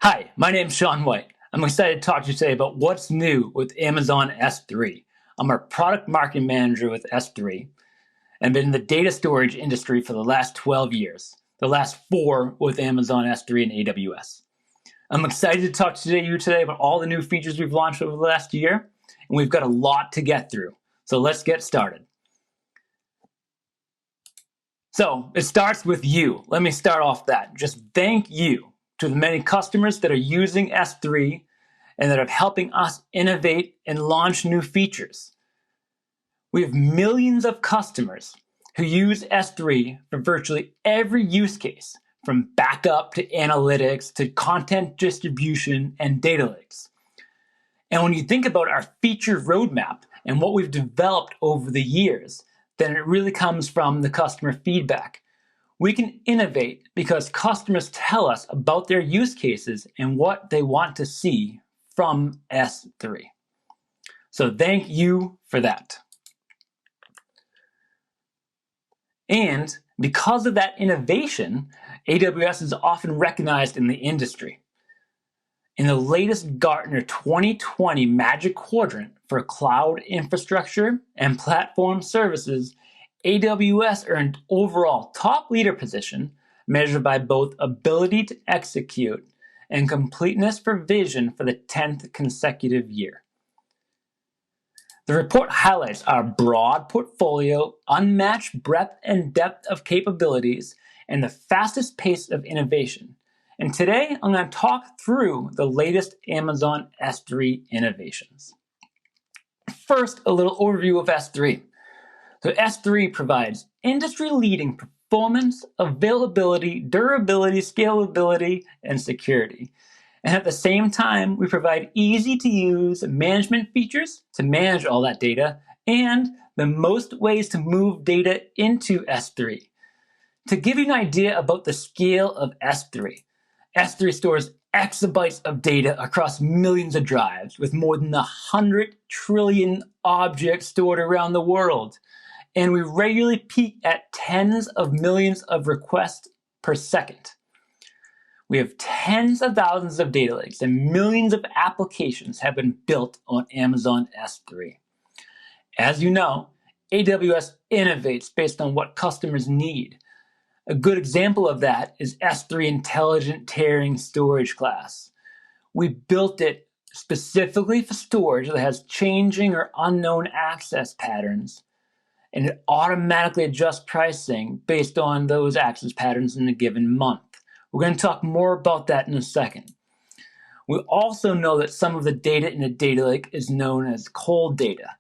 Hi, my name's Sean White. I'm excited to talk to you today about what's new with Amazon S3. I'm a product marketing manager with S3 and been in the data storage industry for the last 12 years, the last 4 with Amazon S3 and AWS. I'm excited to talk to you today about all the new features we've launched over the last year, and we've got a lot to get through. So let's get started. So it starts with you. Let me start off that. Just thank you to the many customers that are using S3 and that are helping us innovate and launch new features. We have millions of customers who use S3 for virtually every use case, from backup to analytics to content distribution and data lakes. And when you think about our feature roadmap and what we've developed over the years, then it really comes from the customer feedback. We can innovate because customers tell us about their use cases and what they want to see from S3. So thank you for that. And because of that innovation, AWS is often recognized in the industry. In the latest Gartner 2020 Magic Quadrant for Cloud Infrastructure and Platform Services, AWS earned overall top leader position measured by both ability to execute and completeness for vision for the 10th consecutive year. The report highlights our broad portfolio, unmatched breadth and depth of capabilities, and the fastest pace of innovation. And today, I'm going to talk through the latest Amazon S3 innovations. First, a little overview of S3. So S3 provides industry-leading performance, availability, durability, scalability, and security. And at the same time, we provide easy-to-use management features to manage all that data and the most ways to move data into S3. To give you an idea about the scale of S3, S3 stores exabytes of data across millions of drives with more than 100 trillion objects stored around the world. And we regularly peak at tens of millions of requests per second. We have tens of thousands of data lakes and millions of applications have been built on Amazon S3. As you know, AWS innovates based on what customers need. A good example of that is S3 Intelligent Tiering Storage class. We built it specifically for storage that has changing or unknown access patterns, and it automatically adjusts pricing based on those access patterns in a given month. We're going to talk more about that in a second. We also know that some of the data in a data lake is known as cold data.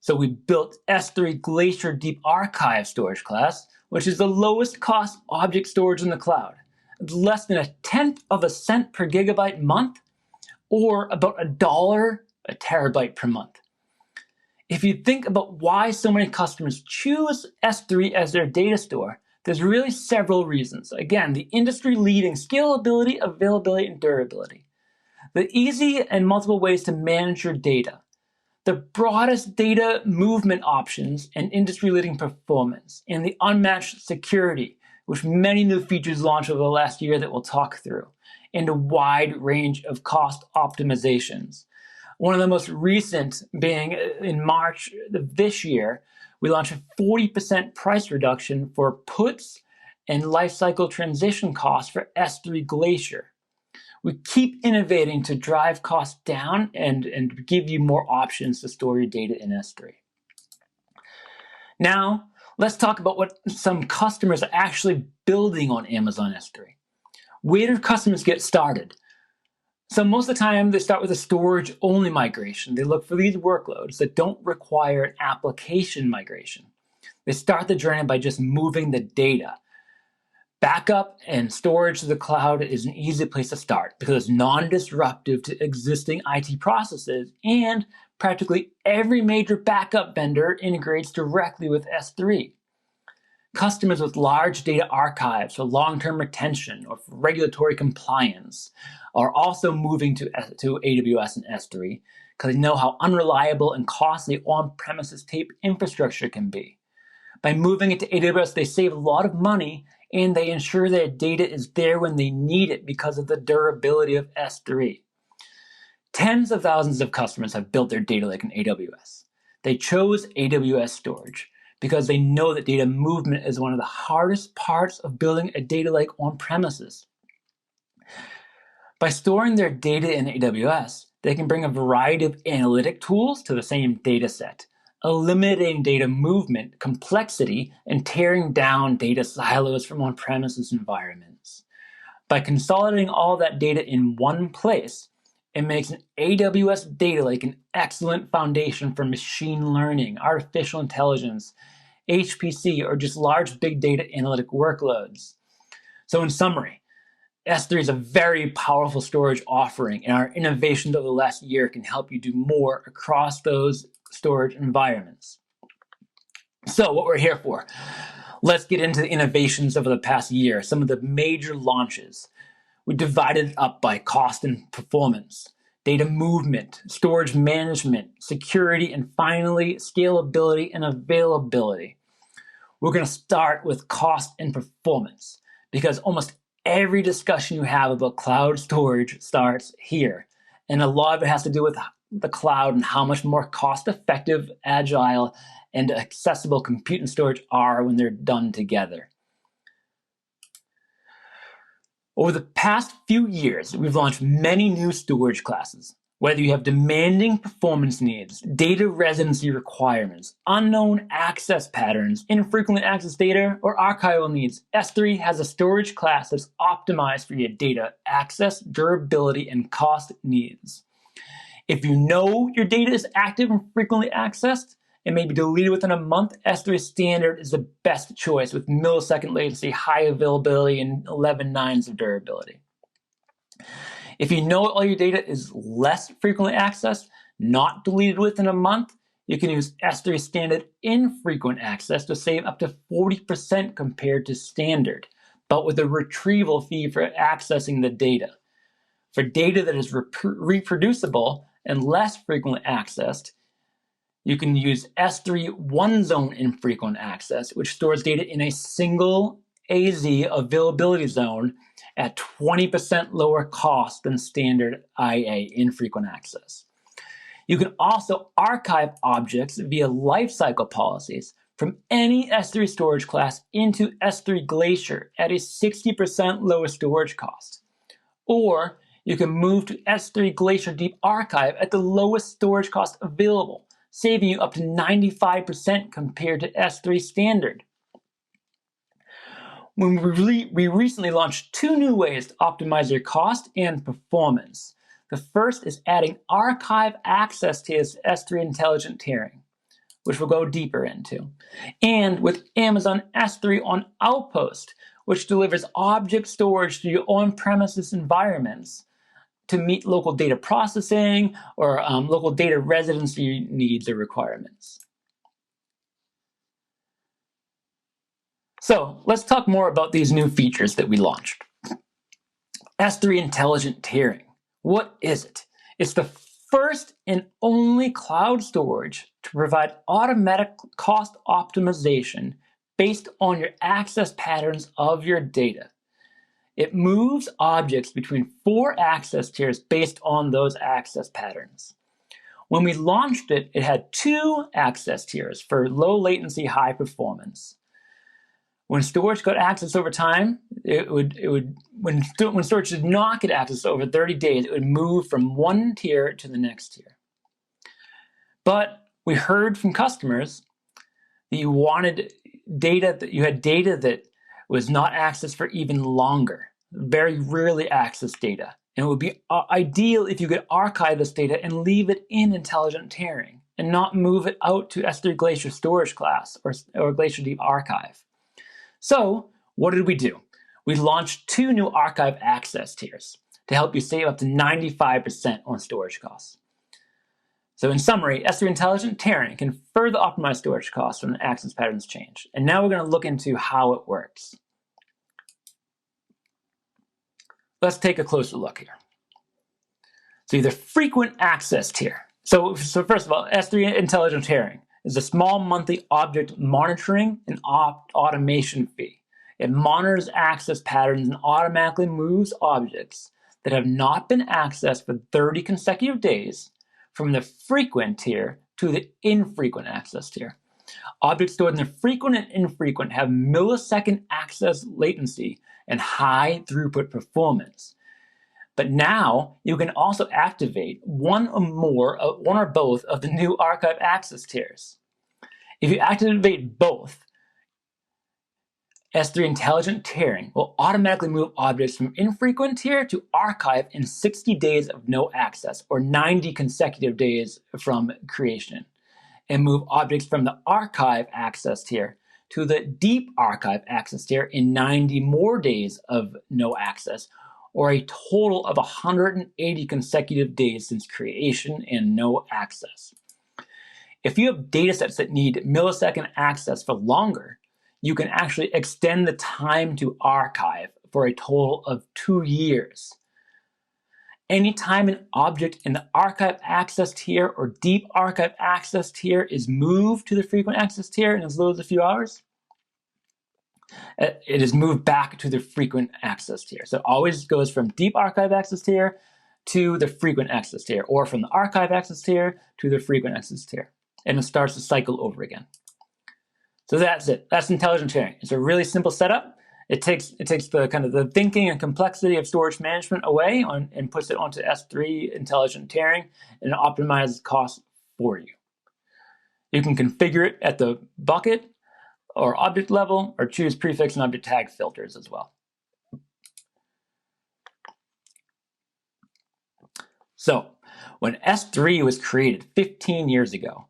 So we built S3 Glacier Deep Archive Storage class, which is the lowest cost object storage in the cloud. It's less than 1/10 of a cent per gigabyte month, or about $1 a terabyte per month. If you think about why so many customers choose S3 as their data store, there's really several reasons. Again, the industry-leading scalability, availability, and durability. The easy and multiple ways to manage your data. The broadest data movement options and industry-leading performance, and the unmatched security, which many new features launched over the last year that we'll talk through, and a wide range of cost optimizations. One of the most recent being in March of this year, we launched a 40% price reduction for puts and lifecycle transition costs for S3 Glacier. We keep innovating to drive costs down and give you more options to store your data in S3. Now, let's talk about what some customers are actually building on Amazon S3. Where do customers get started? So most of the time, they start with a storage-only migration. They look for these workloads that don't require an application migration. They start the journey by just moving the data. Backup and storage to the cloud is an easy place to start because it's non-disruptive to existing IT processes, and practically every major backup vendor integrates directly with S3. Customers with large data archives for long-term retention or for regulatory compliance are also moving to AWS and S3 because they know how unreliable and costly on-premises tape infrastructure can be. By moving it to AWS, they save a lot of money and they ensure that data is there when they need it because of the durability of S3. Tens of thousands of customers have built their data lake in AWS. They chose AWS storage because they know that data movement is one of the hardest parts of building a data lake on premises. By storing their data in AWS, they can bring a variety of analytic tools to the same data set, eliminating data movement, complexity, and tearing down data silos from on-premises environments. By consolidating all that data in one place, it makes an AWS data lake an excellent foundation for machine learning, artificial intelligence, HPC, or just large big data analytic workloads. So in summary, S3 is a very powerful storage offering, and our innovations over the last year can help you do more across those storage environments. So what we're here for, let's get into the innovations over the past year, some of the major launches. We divided it up by cost and performance, data movement, storage management, security, and finally, scalability and availability. We're going to start with cost and performance because almost every discussion you have about cloud storage starts here. And a lot of it has to do with the cloud and how much more cost-effective, agile, and accessible compute and storage are when they're done together. Over the past few years, we've launched many new storage classes. Whether you have demanding performance needs, data residency requirements, unknown access patterns, infrequently accessed data, or archival needs, S3 has a storage class that's optimized for your data access, durability, and cost needs. If you know your data is active and frequently accessed, and may be deleted within a month, S3 Standard is the best choice with millisecond latency, high availability, and 11 nines of durability. If you know all your data is less frequently accessed, not deleted within a month, you can use S3 Standard Infrequent Access to save up to 40% compared to Standard, but with a retrieval fee for accessing the data. For data that is reproducible and less frequently accessed, you can use S3 One-Zone Infrequent Access, which stores data in a single AZ availability zone at 20% lower cost than standard IA infrequent access. You can also archive objects via lifecycle policies from any S3 storage class into S3 Glacier at a 60% lower storage cost. Or you can move to S3 Glacier Deep Archive at the lowest storage cost available, saving you up to 95% compared to S3 Standard. We recently launched two new ways to optimize your cost and performance. The first is adding archive access to S3 Intelligent Tiering, which we'll go deeper into, and with Amazon S3 on Outpost, which delivers object storage to your on-premises environments to meet local data processing or local data residency needs or requirements. So let's talk more about these new features that we launched. S3 Intelligent Tiering. What is it? It's the first and only cloud storage to provide automatic cost optimization based on your access patterns of your data. It moves objects between 4 access tiers based on those access patterns. When we launched it, it had 2 access tiers for low latency, high performance. When storage got access over time, when storage did not get access over 30 days, it would move from one tier to the next tier. But we heard from customers that you wanted data that was not accessed for even longer, very rarely accessed data. And it would be ideal if you could archive this data and leave it in Intelligent Tiering and not move it out to S3 Glacier Storage Class or Glacier Deep Archive. So what did we do? We launched 2 new archive access tiers to help you save up to 95% on storage costs. So in summary, S3 Intelligent Tiering can further optimize storage costs when access patterns change. And now we're going to look into how it works. Let's take a closer look here. So the frequent access tier. So first of all, S3 Intelligent Tiering is a small monthly object monitoring and automation fee. It monitors access patterns and automatically moves objects that have not been accessed for 30 consecutive days from the frequent tier to the infrequent access tier. Objects stored in the frequent and infrequent have millisecond access latency and high throughput performance. But now you can also activate one or both of the new archive access tiers. If you activate both, S3 intelligent tiering will automatically move objects from infrequent tier to archive in 60 days of no access, or 90 consecutive days from creation, and move objects from the archive access tier to the deep archive access tier in 90 more days of no access, or a total of 180 consecutive days since creation and no access. If you have datasets that need millisecond access for longer, you can actually extend the time to archive for a total of 2 years. Anytime an object in the archive access tier or deep archive access tier is moved to the frequent access tier in as little as a few hours, it is moved back to the frequent access tier. So it always goes from deep archive access tier to the frequent access tier, or from the archive access tier to the frequent access tier. And it starts the cycle over again. So that's it. That's intelligent tiering. It's a really simple setup. It takes the kind of the thinking and complexity of storage management away and puts it onto S3 intelligent tiering, and it optimizes costs for you. You can configure it at the bucket or object level, or choose prefix and object tag filters as well. So when S3 was created 15 years ago,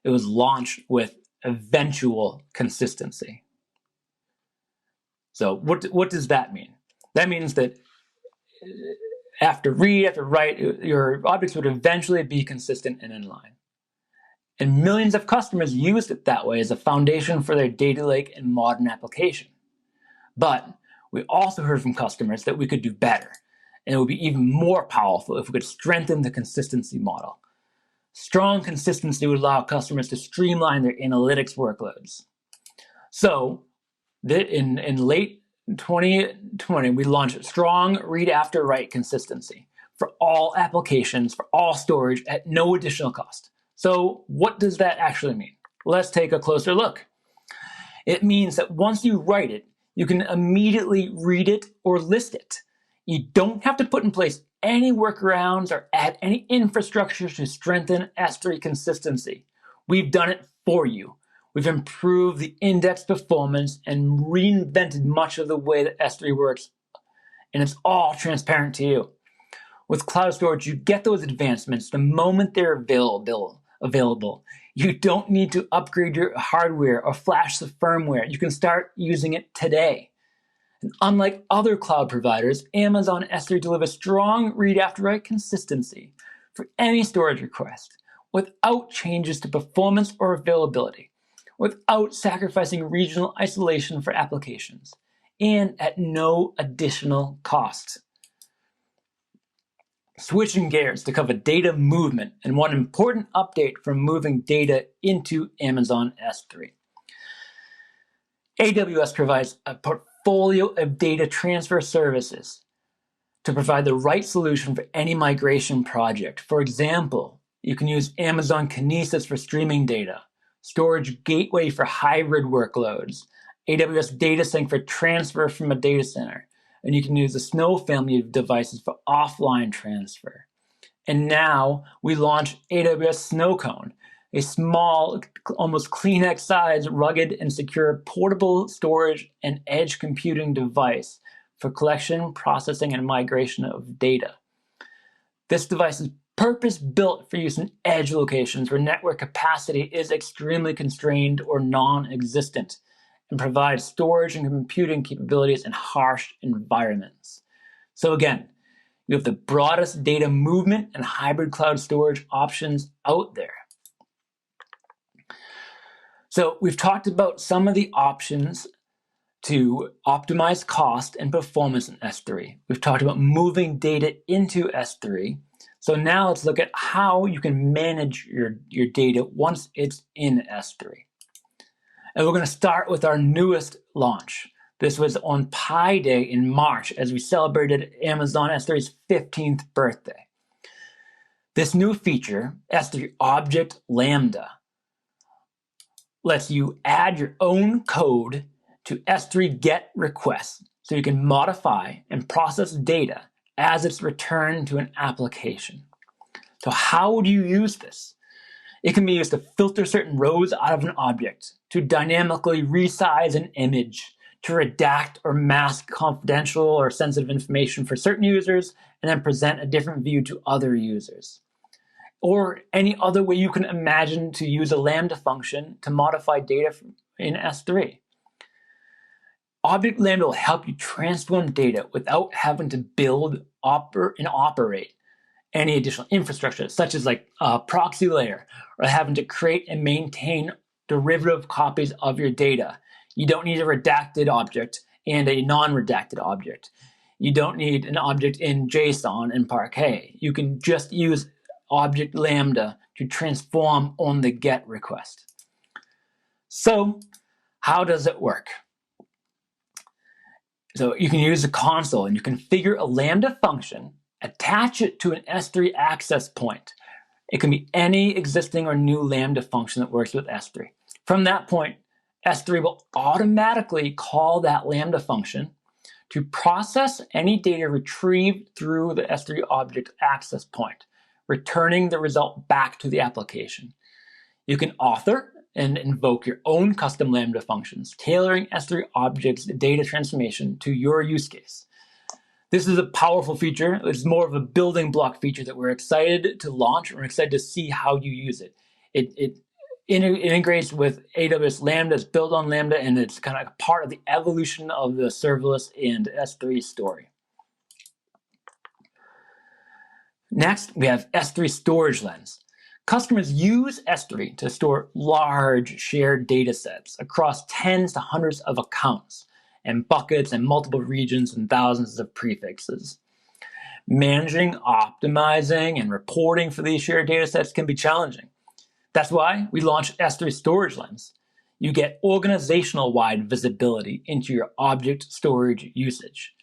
it was launched with eventual consistency. So what does that mean? That means that after read, after write, your objects would eventually be consistent and in line. And millions of customers used it that way as a foundation for their data lake and modern application. But we also heard from customers that we could do better, and it would be even more powerful if we could strengthen the consistency model. Strong consistency would allow customers to streamline their analytics workloads. So in late 2020, we launched strong read after write consistency for all applications, for all storage at no additional cost. So what does that actually mean? Let's take a closer look. It means that once you write it, you can immediately read it or list it. You don't have to put in place any workarounds or add any infrastructure to strengthen S3 consistency. We've done it for you. We've improved the index performance and reinvented much of the way that S3 works, and it's all transparent to you. With cloud storage, you get those advancements the moment they're available. You don't need to upgrade your hardware or flash the firmware. You can start using it today. And unlike other cloud providers, Amazon S3 delivers strong read after write consistency for any storage request without changes to performance or availability, without sacrificing regional isolation for applications, and at no additional cost. Switching gears to cover data movement and one important update from moving data into Amazon S3. AWS provides a portfolio of data transfer services to provide the right solution for any migration project. For example, you can use Amazon Kinesis for streaming data, Storage Gateway for hybrid workloads, AWS Data Sync for transfer from a data center, and you can use the Snow family of devices for offline transfer. And now we launch AWS Snowcone, a small, almost Kleenex-sized, rugged, and secure portable storage and edge computing device for collection, processing, and migration of data. This device is purpose-built for use in edge locations where network capacity is extremely constrained or non-existent, and provides storage and computing capabilities in harsh environments. So again, you have the broadest data movement and hybrid cloud storage options out there. So we've talked about some of the options to optimize cost and performance in S3. We've talked about moving data into S3. So now let's look at how you can manage your data once it's in S3. And we're going to start with our newest launch, This was on Pi Day in March as we celebrated Amazon S3's 15th birthday. This new feature, S3 Object Lambda, lets you add your own code to S3 GET requests so you can modify and process data as it's returned to an application. So how would you use this? It can be used to filter certain rows out of an object, to dynamically resize an image, to redact or mask confidential or sensitive information for certain users, and then present a different view to other users. Or any other way you can imagine to use a Lambda function to modify data in S3. Object Lambda will help you transform data without having to build and operate any additional infrastructure, such as like a proxy layer, or having to create and maintain derivative copies of your data. You don't need a redacted object and a non-redacted object. You don't need an object in JSON and Parquet. You can just use Object Lambda to transform on the GET request. So how does it work? So you can use the console and you configure a Lambda function, attach it to an S3 access point. It can be any existing or new Lambda function that works with S3. From that point, S3 will automatically call that Lambda function to process any data retrieved through the S3 object access point, returning the result back to the application. You can author and invoke your own custom Lambda functions, tailoring S3 objects data transformation to your use case. This is a powerful feature. It's more of a building block feature that we're excited to launch, and we're excited to see how you use it. It integrates with AWS Lambda, it's built on Lambda, and it's kind of part of the evolution of the serverless and S3 story. Next, we have S3 Storage Lens. Customers use S3 to store large shared data sets across tens to hundreds of accounts and buckets and multiple regions and thousands of prefixes. Managing, optimizing, and reporting for these shared data sets can be challenging. That's why we launched S3 Storage Lens. You get organizational-wide visibility into your object storage usage.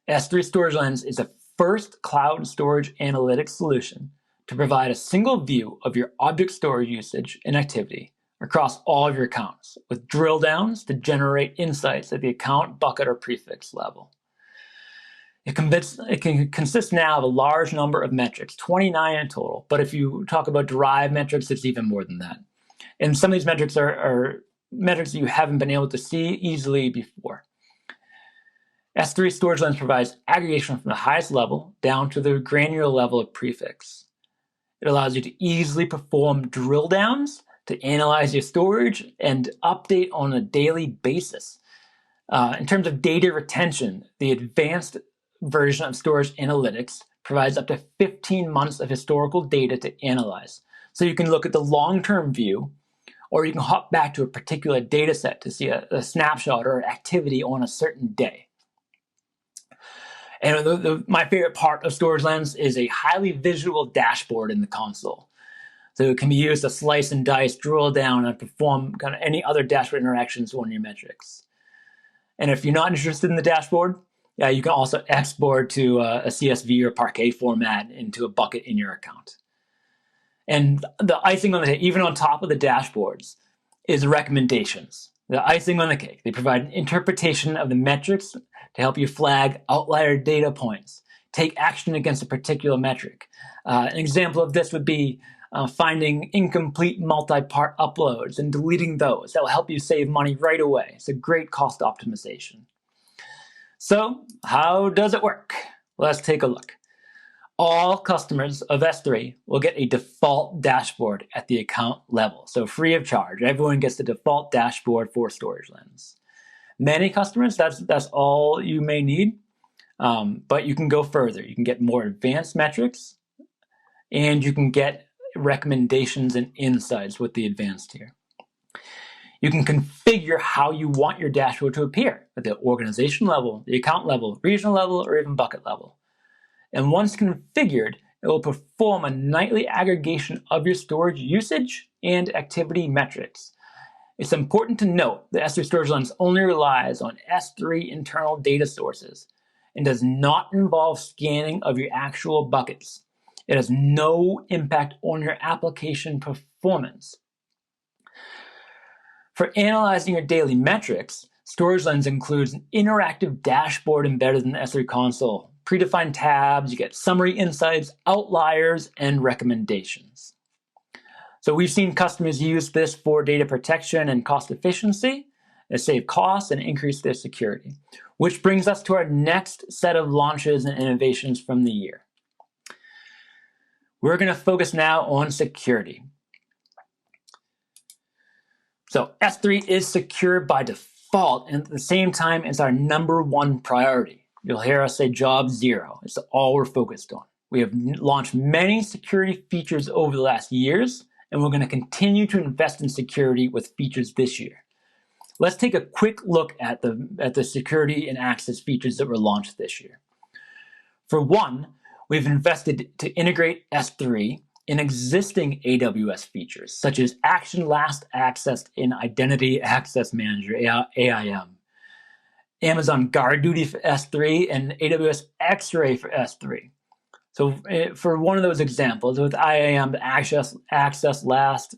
S3 Storage Lens is a first cloud storage analytics solution to provide a single view of your object storage usage and activity across all of your accounts, with drill downs to generate insights at the account, bucket, or prefix level. It can consist now of a large number of metrics, 29 in total, but if you talk about derived metrics, it's even more than that. And some of these metrics are metrics that you haven't been able to see easily before. S3 Storage Lens provides aggregation from the highest level down to the granular level of prefix. It allows you to easily perform drill downs to analyze your storage and update on a daily basis. In terms of data retention, the advanced version of Storage Analytics provides up to 15 months of historical data to analyze. So you can look at the long-term view, or you can hop back to a particular data set to see a snapshot or activity on a certain day. And my favorite part of Storage Lens is a highly visual dashboard in the console. So it can be used to slice and dice, drill down, and perform kind of any other dashboard interactions on your metrics. And if you're not interested in the dashboard, you can also export to a CSV or Parquet format into a bucket in your account. And the icing on the cake, even on top of the dashboards, is recommendations. The icing on the cake. They provide an interpretation of the metrics to help you flag outlier data points, take action against a particular metric. An example of this would be finding incomplete multi-part uploads and deleting those. That will help you save money right away. It's a great cost optimization. So how does it work? Let's take a look. All customers of S3 will get a default dashboard at the account level, so free of charge. Everyone gets the default dashboard for Storage Lens. Many customers, that's all you may need, but you can go further. You can get more advanced metrics, and you can get recommendations and insights with the advanced tier. You can configure how you want your dashboard to appear at the organization level, the account level, regional level, or even bucket level. And once configured, it will perform a nightly aggregation of your storage usage and activity metrics. It's important to note that S3 Storage Lens only relies on S3 internal data sources and does not involve scanning of your actual buckets. It has no impact on your application performance. For analyzing your daily metrics, Storage Lens includes an interactive dashboard embedded in the S3 console. Predefined tabs, you get summary insights, outliers, and recommendations. So we've seen customers use this for data protection and cost efficiency, to save costs and increase their security. Which brings us to our next set of launches and innovations from the year. We're going to focus now on security. So S3 is secure by default, and at the same time, it's our number one priority. You'll hear us say job zero. It's all we're focused on. We have launched many security features over the last years, and we're going to continue to invest in security with features this year. Let's take a quick look at the security and access features that were launched this year. For one, we've invested to integrate S3 in existing AWS features, such as Action Last Access in Identity Access Manager, AIM, Amazon GuardDuty for S3, and AWS X-Ray for S3. So for one of those examples, with IAM, Action Last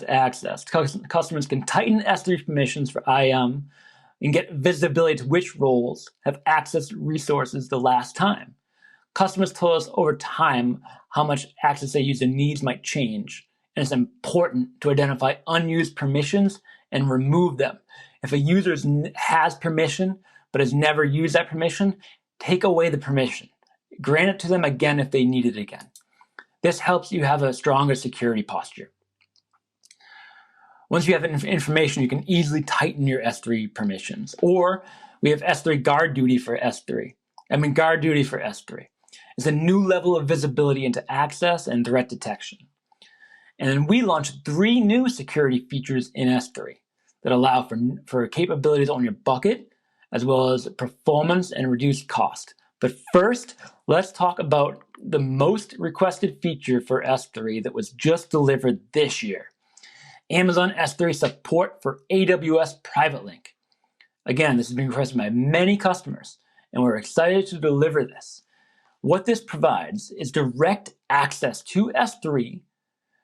Access, customers can tighten S3 permissions for IAM and get visibility to which roles have accessed resources the last time. Customers tell us over time how much access their user needs might change, and it's important to identify unused permissions and remove them. If a user has permission but has never used that permission, take away the permission. Grant it to them again if they need it again. This helps you have a stronger security posture. Once you have information, you can easily tighten your S3 permissions. Or we have S3 GuardDuty for S3. GuardDuty for S3. It's a new level of visibility into access and threat detection. And then we launched 3 new security features in S3 that allow for capabilities on your bucket, as well as performance and reduced cost. But first, let's talk about the most requested feature for S3 that was just delivered this year. Amazon S3 support for AWS Private Link. Again, this has been requested by many customers, and we're excited to deliver this. What this provides is direct access to S3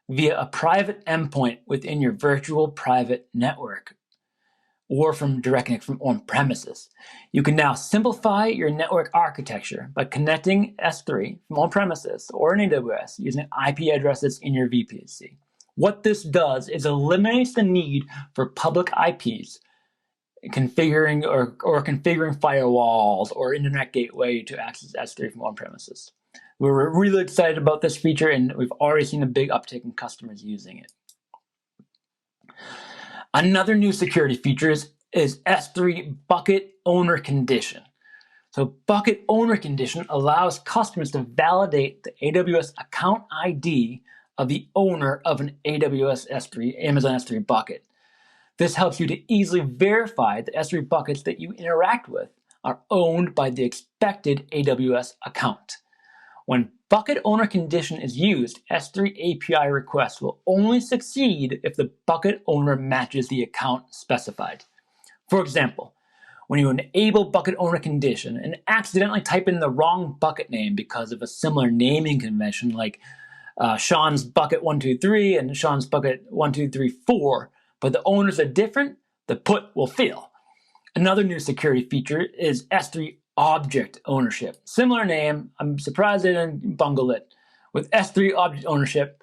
via a private endpoint within your virtual private network or from direct connect from on-premises. You can now simplify your network architecture by connecting S3 from on-premises or in AWS using IP addresses in your VPC. What this does is eliminates the need for public IPs, configuring firewalls or internet gateway to access S3 from on-premises. We're really excited about this feature, and we've already seen a big uptick in customers using it. Another new security feature is S3 Bucket Owner Condition. So Bucket Owner Condition allows customers to validate the AWS account ID of the owner of an AWS S3, Amazon S3 bucket. This helps you to easily verify the S3 buckets that you interact with are owned by the expected AWS account. When Bucket Owner Condition is used, S3 API requests will only succeed if the bucket owner matches the account specified. For example, when you enable Bucket Owner Condition and accidentally type in the wrong bucket name because of a similar naming convention like Sean's Bucket 123 and Sean's Bucket 1234, but the owners are different, the put will fail. Another new security feature is S3 Object Ownership. Similar name, I'm surprised they didn't bungle it. With S3 Object Ownership,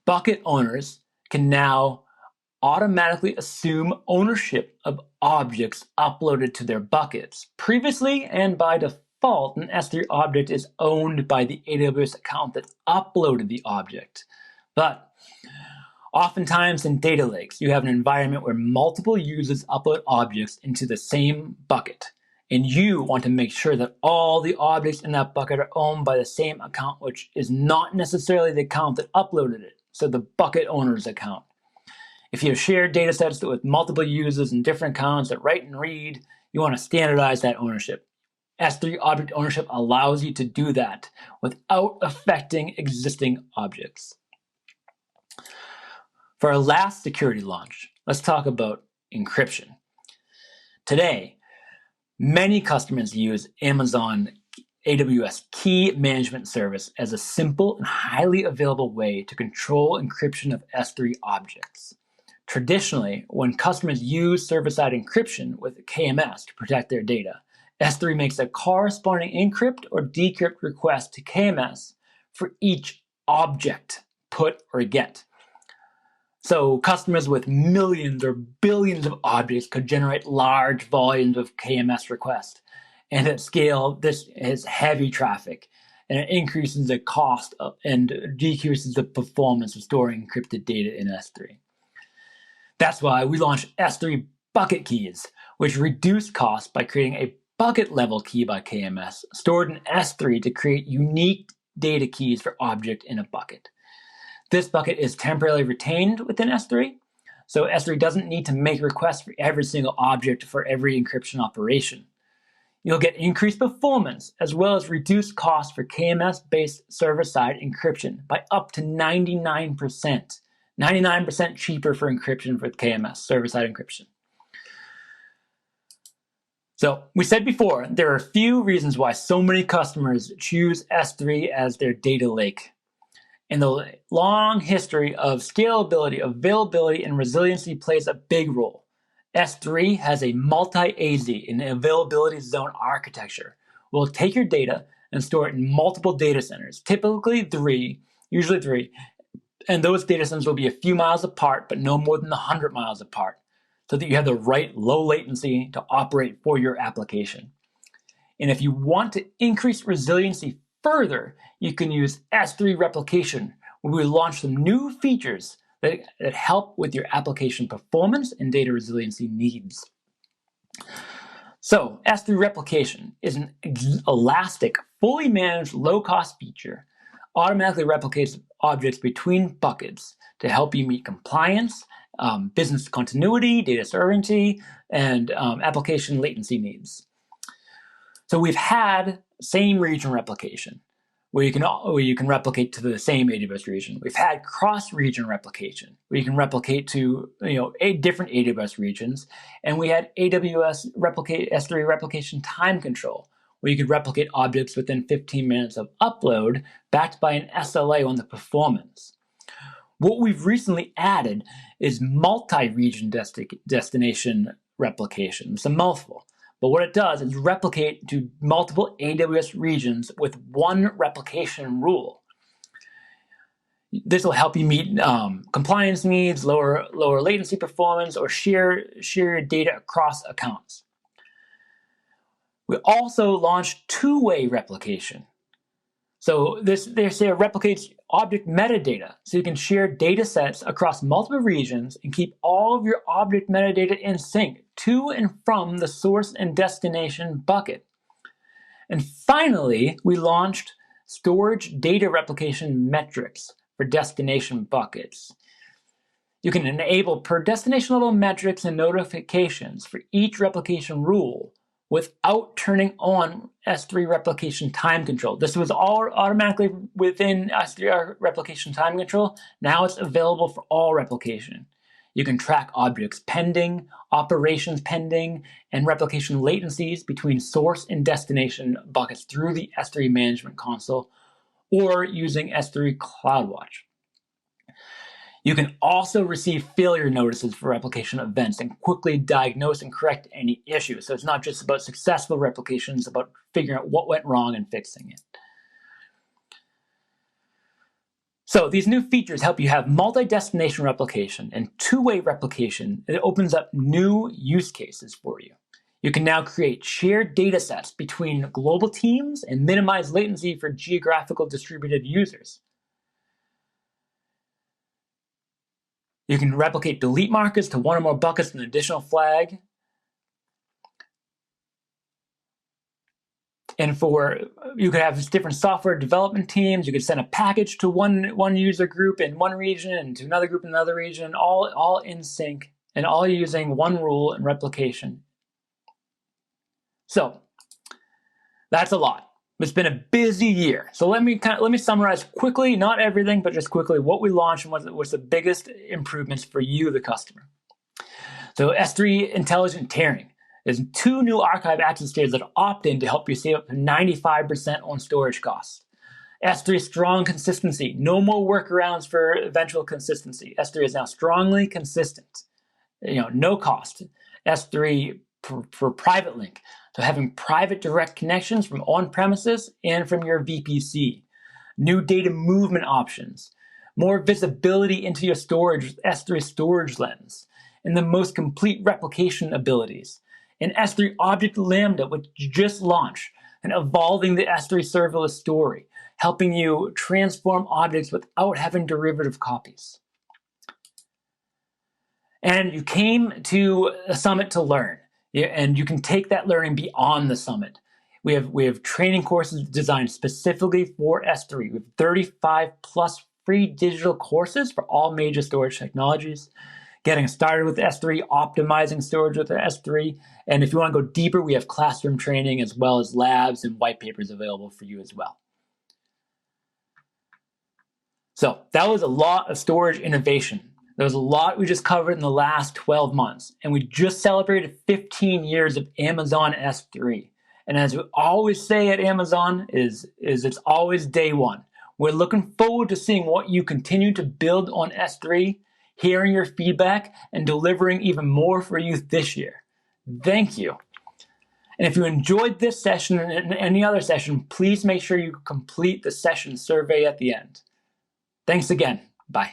bucket owners can now automatically assume ownership of objects uploaded to their buckets. Previously and by default, an S3 object is owned by the AWS account that uploaded the object. But oftentimes in data lakes, you have an environment where multiple users upload objects into the same bucket. And you want to make sure that all the objects in that bucket are owned by the same account, which is not necessarily the account that uploaded it, so the bucket owner's account. If you have shared data sets with multiple users and different accounts that write and read, you want to standardize that ownership. S3 Object Ownership allows you to do that without affecting existing objects. For our last security launch, let's talk about encryption. Today, many customers use Amazon AWS Key Management Service as a simple and highly available way to control encryption of S3 objects. Traditionally, when customers use server-side encryption with KMS to protect their data, S3 makes a corresponding encrypt or decrypt request to KMS for each object, put or get. So customers with millions or billions of objects could generate large volumes of KMS requests. And at scale, this is heavy traffic, and it increases the cost and decreases the performance of storing encrypted data in S3. That's why we launched S3 Bucket Keys, which reduce costs by creating a bucket-level key by KMS stored in S3 to create unique data keys for object in a bucket. This bucket is temporarily retained within S3, so S3 doesn't need to make requests for every single object for every encryption operation. You'll get increased performance as well as reduced costs for KMS-based server-side encryption by up to 99%. 99% cheaper for encryption with KMS, server-side encryption. So we said before, there are a few reasons why so many customers choose S3 as their data lake. And the long history of scalability, availability, and resiliency plays a big role. S3 has a multi-AZ and availability zone architecture. We'll take your data and store it in multiple data centers, typically usually three, and those data centers will be a few miles apart, but no more than 100 miles apart, so that you have the right low latency to operate for your application. And if you want to increase resiliency further, you can use S3 replication, where we launch some new features that help with your application performance and data resiliency needs. So S3 replication is an elastic, fully managed, low-cost feature, automatically replicates objects between buckets to help you meet compliance, business continuity, data sovereignty, and application latency needs. So we've had same region replication, where you can replicate to the same AWS region. We've had cross-region replication, where you can replicate to 8 different AWS regions, and we had AWS S3 replication time control, where you could replicate objects within 15 minutes of upload, backed by an SLA on the performance. What we've recently added is multi-region destination replication. It's a mouthful. But what it does is replicate to multiple AWS regions with one replication rule. This will help you meet compliance needs, lower latency performance, or share your data across accounts. We also launched two-way replication. So this replicates object metadata, so you can share data sets across multiple regions and keep all of your object metadata in sync to and from the source and destination bucket. And finally, we launched storage data replication metrics for destination buckets. You can enable per destination level metrics and notifications for each replication rule without turning on S3 replication time control. This was all automatically within S3 replication time control. Now it's available for all replication. You can track objects pending, operations pending, and replication latencies between source and destination buckets through the S3 management console or using S3 CloudWatch. You can also receive failure notices for replication events and quickly diagnose and correct any issues. So it's not just about successful replications, it's about figuring out what went wrong and fixing it. So these new features help you have multi-destination replication and two-way replication. It opens up new use cases for you. You can now create shared data sets between global teams and minimize latency for geographical distributed users. You can replicate delete markers to one or more buckets with an additional flag. And you could have different software development teams. You could send a package to one user group in one region and to another group in another region, all in sync and all using one rule and replication. So that's a lot. It's been a busy year. So let me summarize quickly, not everything, but just quickly what we launched and what's the biggest improvements for you, the customer. So S3 Intelligent Tiering. There's 2 new archive access tiers that opt in to help you save up to 95% on storage costs. S3 Strong Consistency. No more workarounds for eventual consistency. S3 is now strongly consistent. No cost. S3 for Private Link. So having private direct connections from on-premises and from your VPC. New data movement options. More visibility into your storage with S3 Storage Lens. And the most complete replication abilities. And S3 Object Lambda, which just launched, and evolving the S3 serverless story, helping you transform objects without having derivative copies. And you came to a summit to learn, and you can take that learning beyond the summit. We have training courses designed specifically for S3. We have 35 plus free digital courses for all major storage technologies. Getting started with S3, optimizing storage with S3. And if you want to go deeper, we have classroom training as well as labs and white papers available for you as well. So that was a lot of storage innovation. There was a lot we just covered in the last 12 months. And we just celebrated 15 years of Amazon S3. And as we always say at Amazon, is it's always day one. We're looking forward to seeing what you continue to build on S3, hearing your feedback, and delivering even more for you this year. Thank you. And if you enjoyed this session and any other session, please make sure you complete the session survey at the end. Thanks again. Bye.